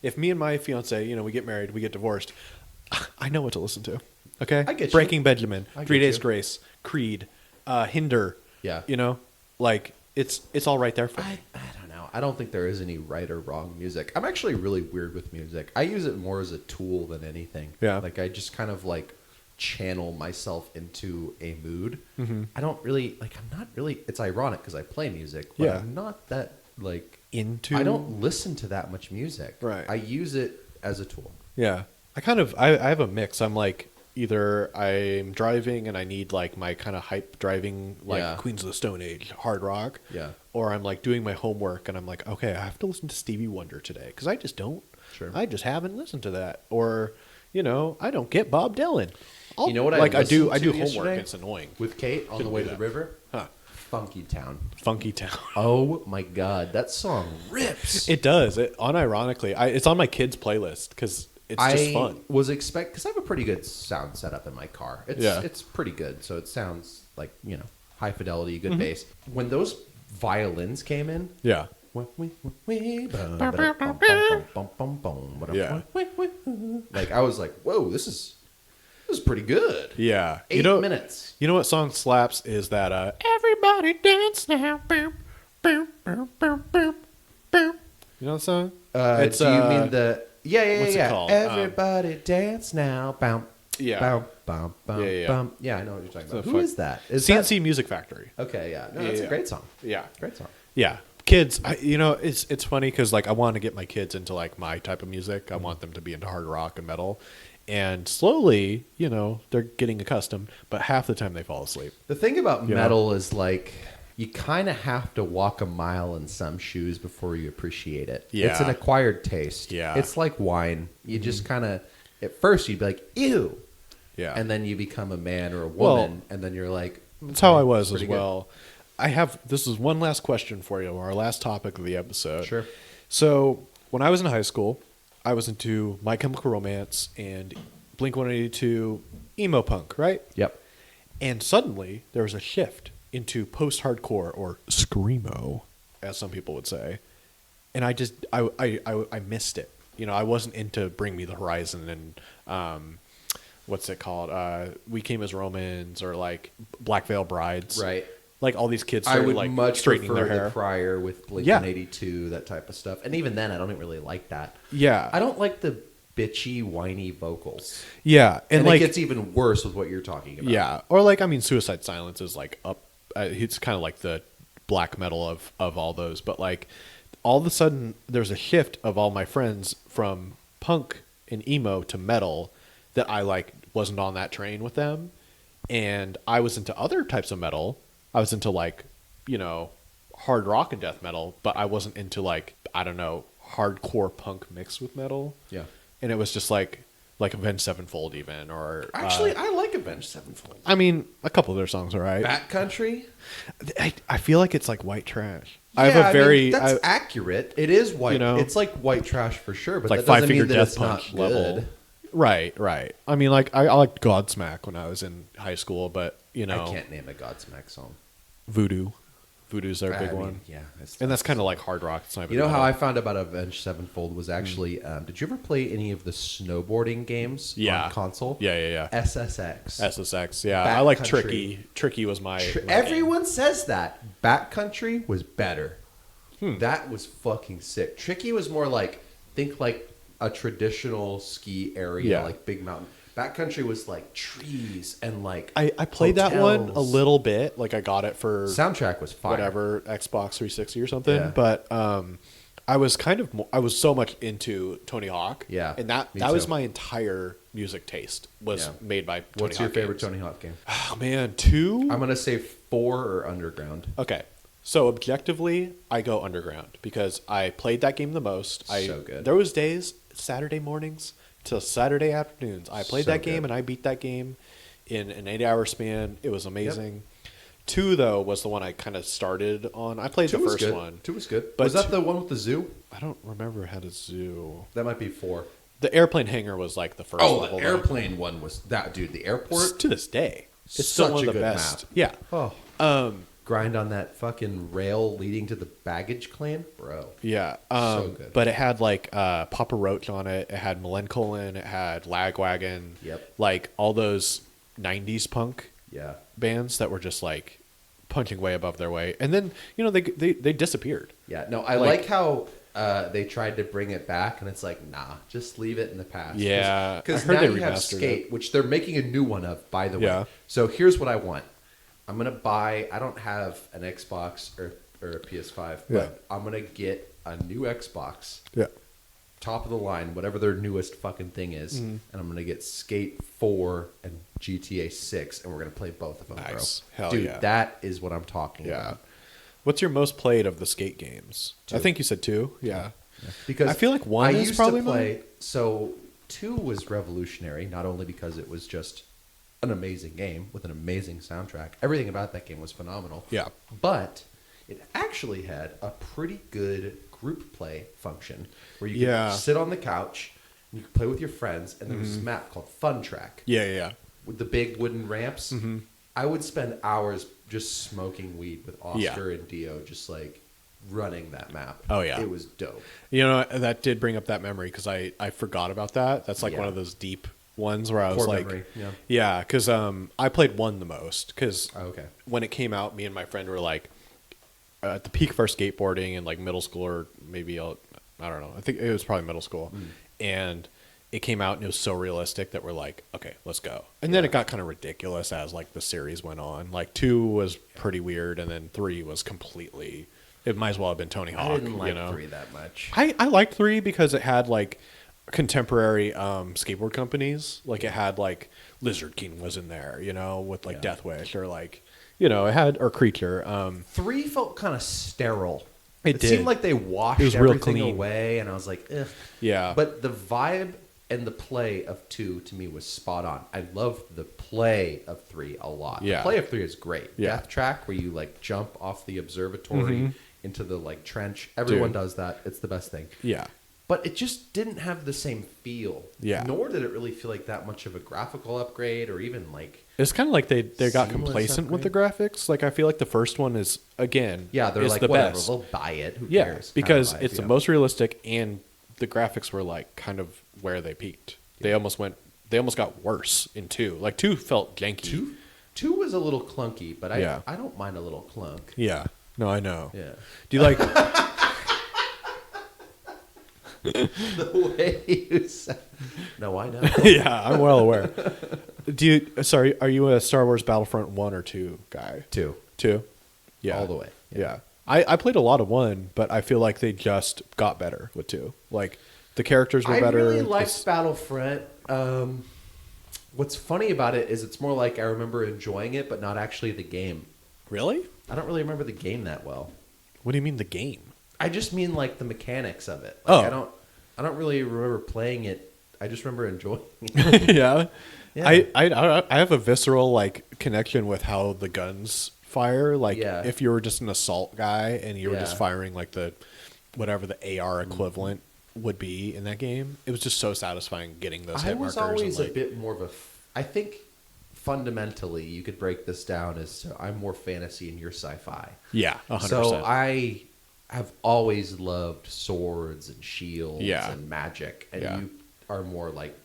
if me and my fiance, you know, we get married, we get divorced, I know what to listen to. Okay, I get Breaking Benjamin, 3 Days Grace, Creed, Hinder. Yeah, you know, like it's all right there for me. I don't know. I don't think there is any right or wrong music. I'm actually really weird with music. I use it more as a tool than anything. Yeah, like I just kind of like channel myself into a mood. Mm-hmm. I don't really like. I'm not really. It's ironic because I play music, but I'm not that like into. I don't listen to that much music. Right. I use it as a tool. Yeah, I have a mix. I'm like. Either I'm driving and I need like my kind of hype driving like Queens of the Stone Age hard rock, or I'm like doing my homework and I'm like, okay, I have to listen to Stevie Wonder today because I just don't. Sure. I just haven't listened to that, or you know, I don't get Bob Dylan. You know what? I do homework. Yesterday? It's annoying. With Kate on the way to the river. Huh. Funky Town. Oh my God, that song rips. It does. Unironically, it's on my kids' playlist because. It's just fun. I was because I have a pretty good sound setup in my car. It's pretty good, so it sounds like, you know, high fidelity, good bass. When those violins came in, Yeah. Like I was like, whoa, this is pretty good. Yeah. 8 minutes. You know what song slaps is that Everybody Dance Now. Boom, boom, boom, boom, boom, boom. You know the song? Do you mean the what's it called? Everybody dance now. Bow. Yeah. Bow, bow, bow, Yeah. bow. Yeah, I know what you're talking about. So Who is that? Is CNC Music Factory. that? Okay, yeah. No, that's a great song. Yeah. Great song. Yeah. Kids, it's funny because like I want to get my kids into like my type of music. I want them to be into hard rock and metal, and slowly, they're getting accustomed. But half the time they fall asleep. The thing about metal is like you kind of have to walk a mile in some shoes before you appreciate it. Yeah. It's an acquired taste. Yeah. It's like wine. You just kind of, at first you'd be like, ew. Yeah. And then you become a man or a woman, and then you're like, that's how I was as pretty well. This is one last question for you, our last topic of the episode. Sure. So when I was in high school, I was into My Chemical Romance and Blink-182 emo punk, right? Yep. And suddenly there was a shift into post-hardcore or screamo, as some people would say. And I missed it. I wasn't into Bring Me the Horizon and what's it called? We Came as Romans or like Black Veil Brides. Right. Like all these kids I started would like much straightening prefer their hair. the Crier with Blink-182, that type of stuff. And even then, I don't really like that. Yeah. I don't like the bitchy, whiny vocals. Yeah. And like it gets even worse with what you're talking about. Yeah. Or like, Suicide Silence is like up. It's kind of like the black metal of all those. But like all of a sudden, there's a shift of all my friends from punk and emo to metal that I like wasn't on that train with them. And I was into other types of metal. I was into like, hard rock and death metal, but I wasn't into like, I don't know, hardcore punk mixed with metal. Yeah. And it was just like Avenged Sevenfold even, or Actually, I like Avenged Sevenfold. a couple of their songs are right. Backcountry? I feel like it's like white trash. Yeah, I have a very that's accurate. It is white. It's like white trash for sure, but like that doesn't five-finger mean that death it's punch not level. good. Right. I liked Godsmack when I was in high school, but I can't name a Godsmack song. Voodoo. Voodoo's their big one. Yeah. And that's kind of like hard rock. It's not You know how I found out about Avenged Sevenfold was actually, did you ever play any of the snowboarding games on console? Yeah. SSX, yeah. I like Backcountry. Tricky. Tricky was my Everyone game. says that. Backcountry was better. That was fucking sick. Tricky was more like, think like a traditional ski area, like big mountain. Backcountry was like trees and like I played that one a hotels. little bit. Like I got it for Soundtrack was fire. whatever Xbox 360 or something. Yeah. But I was I was so much into Tony Hawk. Yeah, and that me was too. my entire music taste was made by Tony What's your Hawk favorite games. Tony Hawk game? Oh man, 2. I'm gonna say 4 or Underground. Okay. So objectively, I go Underground because I played that game the most. So good. There was days, Saturday mornings to Saturday afternoons, I played So that game good. and I beat that game in an 8-hour span. It was amazing. 2 though was the one I kind of started on. I played the was first good. one. 2 was good. But Was that the one with the zoo? I don't remember how to zoo. That might be 4. The airplane hangar was like the first Oh, level. the though. airplane one was that, dude. The airport. To this day, it's Such still one a of the good best. map. Yeah. Oh. Grind on that fucking rail leading to the baggage claim, bro. Yeah. So good. But it had like Papa Roach on it. It had Melancholy. It had Lagwagon. Yep. Like all those 90s punk Yeah. bands that were just like punching way above their weight. And then, they disappeared. Yeah. No, I like how they tried to bring it back, and it's like, nah, just leave it in the past. Yeah, Because I heard now they you have remastered Skate, which they're making a new one of, by the way. Yeah. So here's what I want. I'm going to buy, I don't have an Xbox or a PS5, but Yeah. I'm going to get a new Xbox, Yeah. top of the line, whatever their newest fucking thing is, Mm-hmm. and I'm going to get Skate 4 and GTA 6, and we're going to play both of them, Nice. bro. Hell Dude, yeah. that is what I'm talking Yeah. about. What's your most played of the Skate games? 2. I think you said 2. Yeah. Because I feel like 1 I is used probably to play. So 2 was revolutionary, not only because it was just an amazing game with an amazing soundtrack. Everything about that game was phenomenal. Yeah. But it actually had a pretty good group play function where you could Yeah. sit on the couch and you could play with your friends, and there was this map called Fun Track Yeah. with the big wooden ramps. I would spend hours just smoking weed with Oscar Yeah. and Dio, just like running that map. Oh yeah, it was dope. You know, that did bring up that memory because I forgot about that. That's like one of those deep ones where I was Core like, memory. yeah, because I played one the most because okay. when it came out, me and my friend were like at the peak of our skateboarding in like middle school or maybe I don't know. I think it was probably middle school, and it came out and it was so realistic that we're like, okay, let's go. And then it got kind of ridiculous as like the series went on. Like 2 was pretty weird, and then 3 was completely. It might as well have been Tony Hawk. I didn't like you know? 3 that much. I liked 3 because it had like contemporary skateboard companies. Like it had like Lizard King was in there, you know, with like Death Wish or like, you know, it had or Creature. 3 felt kind of sterile. It did. Seemed like they washed everything away, and I was like, ugh. Yeah. But the vibe and the play of 2 to me was spot on. I loved the play of 3 a lot. Yeah. The play of 3 is great. Yeah. Death Track, where you like jump off the observatory into the like trench. Everyone does that. It's the best thing. Yeah. But it just didn't have the same feel. Yeah. Nor did it really feel like that much of a graphical upgrade or even like. It's kind of like they got Seamless complacent with the upgrade. graphics. Like I feel like the first one is again, Yeah, they're is like, the whatever, best. we'll buy it. Who Yeah, cares? because Kind of it's vibe, the most realistic, and the graphics were like kind of where they peaked. They almost got worse in 2. Like 2 felt janky. 2 was a little clunky, but Yeah. I don't mind a little clunk. Yeah. No, I know. Yeah. Do you like? The way you said. No, I know. Yeah, I'm well aware. Sorry, are you a Star Wars Battlefront 1 or 2 guy? 2. 2? Yeah. All the way. Yeah. I played a lot of 1, but I feel like they just got better with 2. Like the characters were better. I really liked Battlefront. What's funny about it is it's more like I remember enjoying it, but not actually the game. Really? I don't really remember the game that well. What do you mean the game? I just mean like the mechanics of it. Like, Oh. I don't really remember playing it. I just remember enjoying it. Yeah. Yeah. I have a visceral like connection with how the guns fire. Like if you were just an assault guy and you were just firing like the whatever the AR equivalent would be in that game, it was just so satisfying getting those hit markers. I was always and, like, a bit more of a. I think fundamentally you could break this down as to I'm more fantasy and you're sci-fi. Yeah, 100%. So I have always loved swords and shields Yeah. and magic, and you are more like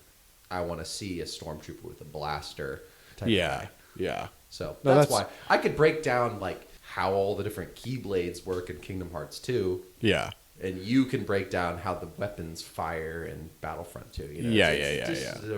I want to see a stormtrooper with a blaster type of guy. Yeah. So No, that's why I could break down like how all the different keyblades work in Kingdom Hearts 2. Yeah. And you can break down how the weapons fire in Battlefront 2. You know? Yeah, It's yeah. just a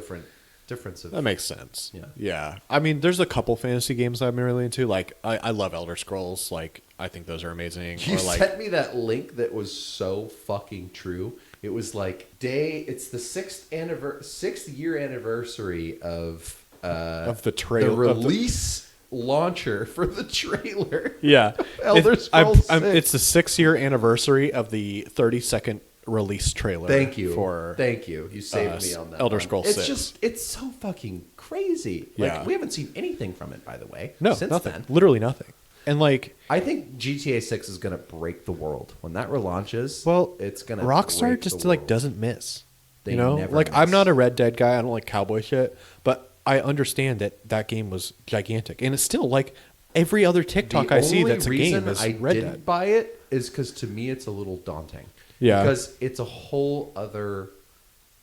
difference of That makes sense. Yeah. Yeah. I mean, there's a couple fantasy games I'm really into. Like, I love Elder Scrolls. Like, I think those are amazing. You or like, sent me that link that was so fucking true. It was like it's the 6th year anniversary of the trailer, the release launcher for the trailer. Yeah. Elder Scrolls 6. It's the 6-year anniversary of the 30-second release trailer. Thank you. For Thank you. You saved me on that. Elder one. Scrolls It's 6. just it's so fucking crazy. Like Yeah. we haven't seen anything from it, by the way. No, since nothing. then. Literally nothing. And like, I think GTA 6 is gonna break the world when that relaunches. well, it's gonna Rockstar break just the like world. doesn't miss. They You know, never like I'm miss. not a Red Dead guy. I don't like cowboy shit, but I understand that game was gigantic, and it's still like every other TikTok I see that's a game is I Red didn't Dead. buy it is because to me it's a little daunting. Yeah. Because it's a whole other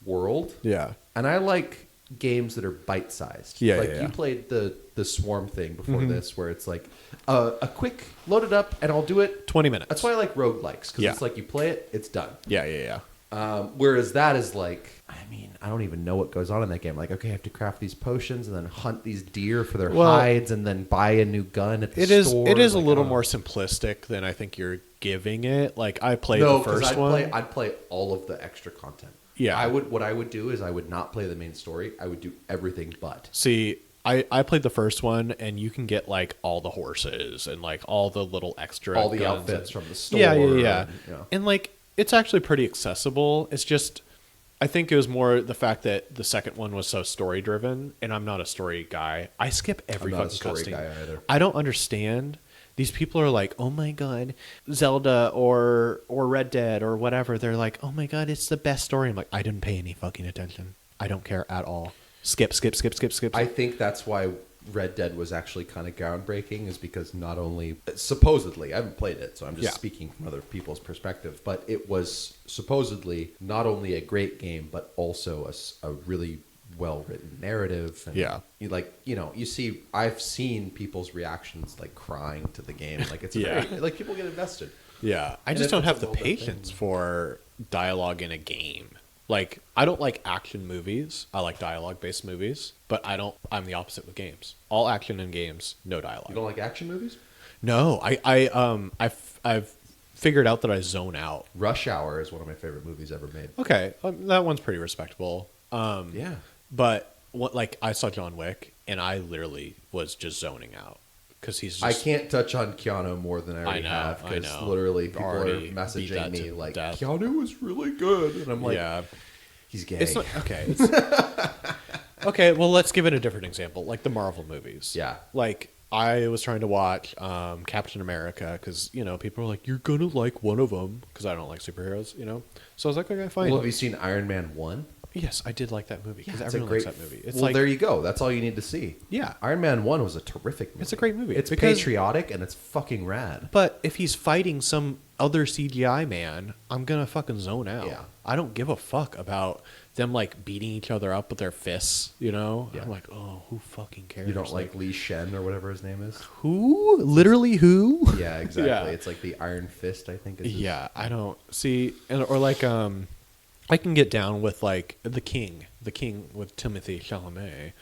world. Yeah. And I like games that are bite sized. Yeah, like yeah, yeah. you played the Swarm thing before this, where it's like a quick load it up and I'll do it. 20 minutes. That's why I like roguelikes, because Yeah. it's like you play it, it's done. Yeah. Whereas that is like, I mean, I don't even know what goes on in that game. Like, okay, I have to craft these potions and then hunt these deer for their hides and then buy a new gun at the store. It is Like, a little I don't more know. simplistic than I think you're giving it. Like I played the first one. I'd play all of the extra content. Yeah. What I would do is I would not play the main story. I would do everything but. See, I played the first one, and you can get like all the horses and like all the little extra All the guns outfits from the store. Yeah. And, And like it's actually pretty accessible. It's just I think it was more the fact that the second one was so story driven, and I'm not a story guy. I skip every I'm not a fucking story cutscene. guy either. I don't understand. These people are like, oh my god, Zelda or Red Dead or whatever. They're like, oh my god, it's the best story. I'm like, I didn't pay any fucking attention. I don't care at all. Skip. I think that's why Red Dead was actually kind of groundbreaking is because not only supposedly, I haven't played it, so I'm just speaking from other people's perspective, but it was supposedly not only a great game, but also a really well-written narrative. And I've seen people's reactions like crying to the game. Like it's very, like people get invested. Yeah. I just don't have the patience for dialogue in a game. Like, I don't like action movies. I like dialogue-based movies, but I'm the opposite with games. All action in games, no dialogue. You don't like action movies? No, I've figured out that I zone out. Rush Hour is one of my favorite movies ever made. Okay, that one's pretty respectable. Yeah. But I saw John Wick, and I literally was just zoning out. Because he's just, I can't touch on Keanu more than I already have. Because literally people are messaging me like, Keanu was really good. And I'm like, he's gay. It's not, okay. Okay, well, let's give it a different example. Like the Marvel movies. Yeah. Like, I was trying to watch Captain America because, people are like, you're going to like one of them. Because I don't like superheroes, So I was like, okay, fine. Well, have you seen Iron Man 1? Yes, I did like that movie because everyone likes that movie. Well, there you go. That's all you need to see. Yeah. Iron Man 1 was a terrific movie. It's a great movie. It's patriotic and it's fucking rad. But if he's fighting some other CGI man, I'm going to fucking zone out. Yeah. I don't give a fuck about them like beating each other up with their fists, Yeah. I'm like, oh, who fucking cares? You don't like Li Shen or whatever his name is? Who? Literally who? Yeah, exactly. Yeah. It's like the Iron Fist, I think. Yeah, I don't see, or like I can get down with like the King with Timothée Chalamet.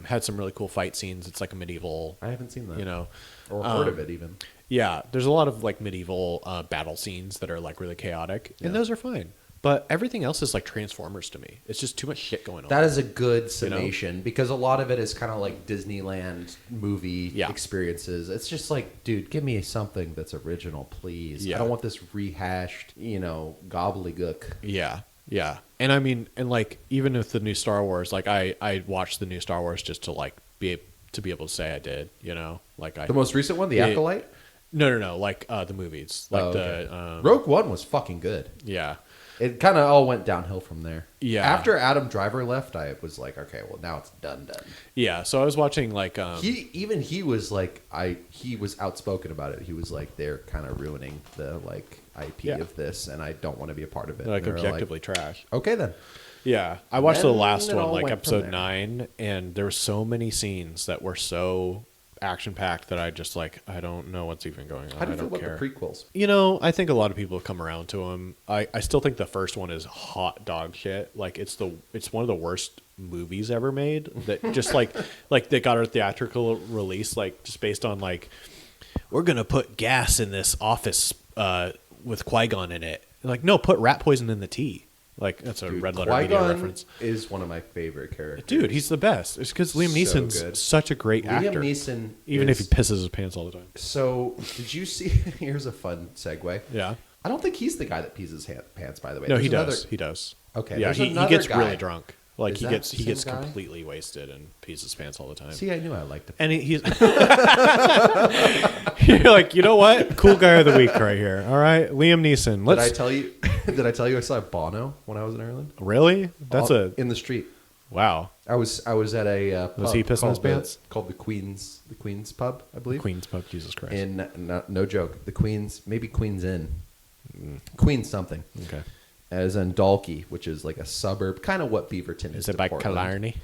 Had some really cool fight scenes. It's like a medieval. I haven't seen that. Or heard of it even. Yeah, there's a lot of like medieval battle scenes that are like really chaotic, and those are fine. But everything else is like Transformers to me. It's just too much shit going on. That is a good summation because a lot of it is kind of like Disneyland movie experiences. It's just like, dude, give me something that's original, please. Yeah. I don't want this rehashed, gobbledygook. Yeah. Yeah. And I mean, and like even with the new Star Wars, like I watched the new Star Wars just to like be able to say I did, like the most recent one, The Acolyte? No, like the movies, like Rogue One was fucking good. Yeah. It kind of all went downhill from there. Yeah. After Adam Driver left, I was like, okay, well now it's done. Yeah. So I was watching like he was like he was outspoken about it. He was like, they're kind of ruining the like IP of this, and I don't want to be a part of it. Like objectively trash. Okay then. Yeah, I watched the last one, like episode 9, and there were so many scenes that were so action-packed that I just like, I don't know what's even going on. How do you feel about the prequels? I think a lot of people have come around to them. I still think the first one is hot dog shit. Like it's one of the worst movies ever made. That just like they got a theatrical release, like just based on like, we're gonna put gas in this office with Qui-Gon in it. Like, no, put rat poison in the tea. Like, that's a Red Letter Media reference. Is one of my favorite characters. Dude, he's the best. It's because Liam Neeson's such a great actor. Liam Neeson, even if he pisses his pants all the time. So, did you see? Here's a fun segue. Yeah. I don't think he's the guy that pees his pants. By the way, no, he does. He does. Okay. Yeah, he gets really drunk. Like he gets guy? completely wasted and pees his pants all the time. See, I knew I liked him. And he's you're like, you know what? Cool guy of the week right here. All right, Liam Neeson. Did I tell you? Did I tell you I saw Bono when I was in Ireland? Really? That's in the street. Wow. I was at a pub. Was he pissing his pants? Called the Queen's pub, I believe. Queen's pub. Jesus Christ. No joke. The Queen's, maybe Queen's Inn. Queen's something. Okay. As in Dalkey, which is like a suburb, kind of what Beaverton is. Is it by Killarney?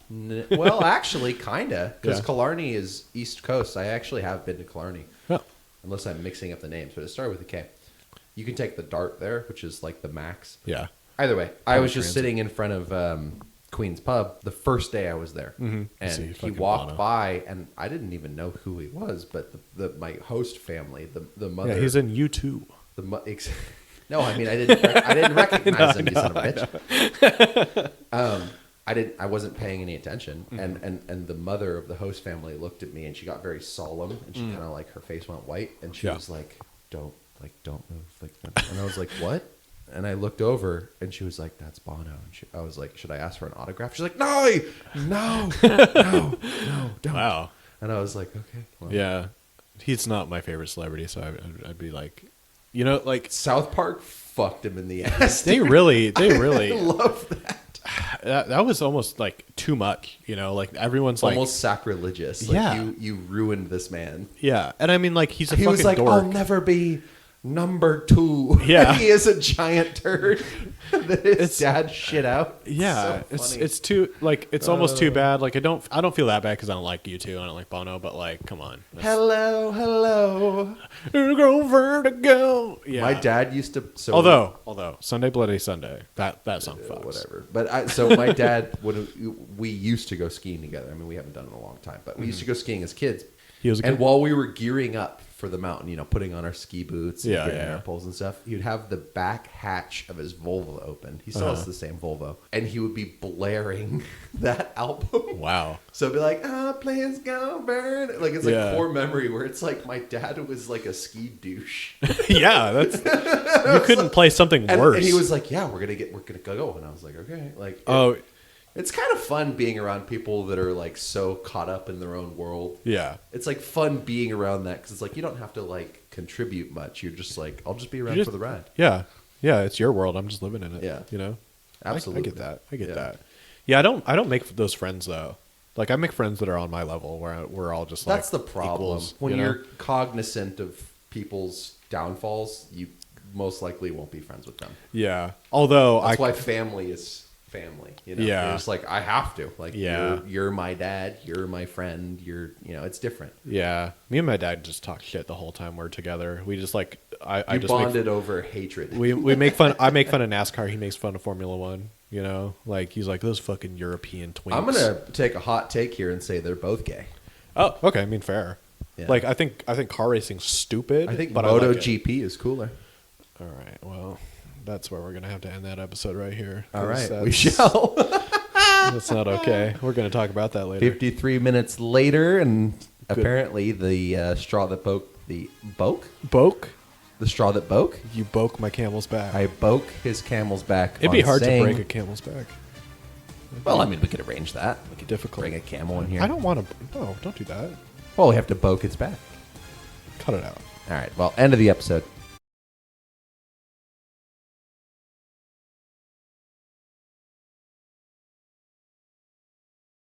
Well, actually, kind of, because Killarney is East Coast. I actually have been to Killarney, unless I'm mixing up the names. But it started with a K. You can take the Dart there, which is like the max. Yeah. Either way, I was just sitting in front of Queen's Pub the first day I was there, and he walked by, and I didn't even know who he was, but my host family, the mother. Yeah, he's in U2. No, I mean I didn't recognize him. You son of a bitch. I wasn't paying any attention, and the mother of the host family looked at me, and she got very solemn, and she kind of like her face went white, and she was like, "Don't move," like that. And I was like, "What?" And I looked over, and she was like, "That's Bono." And I was like, "Should I ask for an autograph?" She's like, "No, don't." Wow. And I was like, "Okay." Well. Yeah, he's not my favorite celebrity, so I'd be like. Like South Park fucked him in the ass. They really I love that. that was almost like too much, you know, like everyone's like almost sacrilegious. Like you ruined this man. Yeah. And I mean, like, he was like, dork. I'll never be number 2. Yeah. He is a giant turd that his dad shit out. Yeah. It's too, like, it's almost too bad. Like, I don't feel that bad because I don't like U2. I don't like Bono, but like, come on. Hello. Go vertigo. Yeah. My dad used to. So although Sunday Bloody Sunday, that song fucks. Whatever. But so my dad we used to go skiing together. I mean, we haven't done it in a long time, but we used to go skiing as kids. And while we were gearing up for the mountain, you know, putting on our ski boots and getting air poles and stuff, he'd have the back hatch of his Volvo open. He still has the same Volvo. And he would be blaring that album. Wow. So it'd be like, planes gonna burn. Like, it's like core memory where it's like my dad was like a ski douche. Yeah, you couldn't play something worse. And he was like, yeah, we're gonna go. And I was like, okay. Like, it's kind of fun being around people that are like so caught up in their own world. Yeah. It's like fun being around that because it's like you don't have to like contribute much. You're just like, I'll just be around for the ride. Yeah. Yeah, it's your world. I'm just living in it. Yeah. You know? Absolutely. I get that. I get that. Yeah, I don't make those friends though. Like, I make friends that are on my level where we're all just like that's the problem. Equals, when you're cognizant of people's downfalls, you most likely won't be friends with them. Yeah. Although that's why family is family, you know. Yeah. You're just like, I have to, like, you're my dad, you're my friend, you know, it's different. Yeah, me and my dad just talk shit the whole time we're together. We just like I just bonded over hatred. We make fun. I make fun of NASCAR. He makes fun of Formula One. You know, like, he's like, those fucking European twinks. I'm gonna take a hot take here and say they're both gay. Oh, okay. I mean, fair. Yeah. Like, I think car racing's stupid. I think but MotoGP is cooler. All right, well, that's where we're going to have to end that episode right here. All right, we shall. That's not okay. We're going to talk about that later. 53 minutes later, and apparently the straw that broke the... Boke? The straw that broke? You broke my camel's back. I broke his camel's back. It'd be hard to break a camel's back. Well, I mean, we could arrange that. Make it difficult. Bring a camel in here. I don't want to... No, don't do that. Well, we have to boke its back. Cut it out. All right, well, end of the episode.